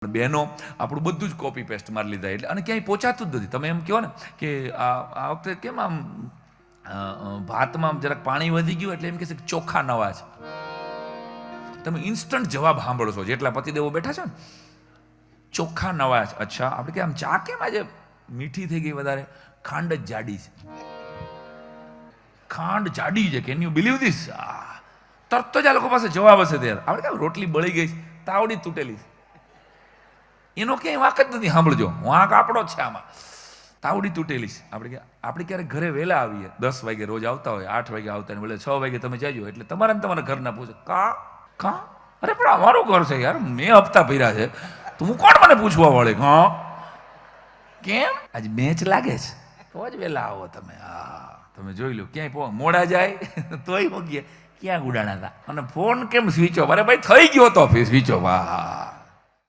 બહેનો આપણું બધું જ કોપી પેસ્ટ મારી લીધા એટલે અને ક્યાંય પહોંચાતું જ નથી. તમે એમ કહો ને કે આ વખતે કેમ આમ ભાતમાં જરાક પાણી વધી ગયું એટલે એમ કહેશે કે ચોખ્ખા નવા છે. તમે ઇન્સ્ટન્ટ જવાબ સાંભળો છો જેટલા પતિદેવો બેઠા છે ને, ચોખ્ખા નવા છે. અચ્છા, આપણે કે આમ ચા કેમ આજે મીઠી થઈ ગઈ વધારે? ખાંડ જ જાડી છે. ખાંડ જાડી છે. Can you believe this? તરત જ આ લોકો પાસે જવાબ હશે. ત્યારે આપણે કેમ રોટલી બળી ગઈ, તાવડી તૂટેલી, એનો ક્યાંય વાંક જ નથી. સાંભળજો, વાંક આપણો જ છે આમાં. તાવડી તૂટેલી છે. આપણે ક્યારેક ઘરે વહેલા આવીએ, 10 વાગે રોજ આવતા હોય, 8 વાગે આવતા હોય, 6 વાગે તમે જાજો એટલે તમારા ઘરના પૂછે કા અરે પણ અમારું ઘર છે યાર, મેં હપ્તા ભર્યા છે, તું કોણ મને પૂછવા વળે? કેમ આજ મેચ લાગે છે તો જ વહેલા આવો તમે. તમે જોઈ લો, ક્યાંય મોડા જાય તોય મૂકીએ ક્યાં ઉડાણા હતા, અને ફોન કેમ સ્વિચ ઓફ? અરે ભાઈ થઈ ગયો તો સ્વિચ ઓફ.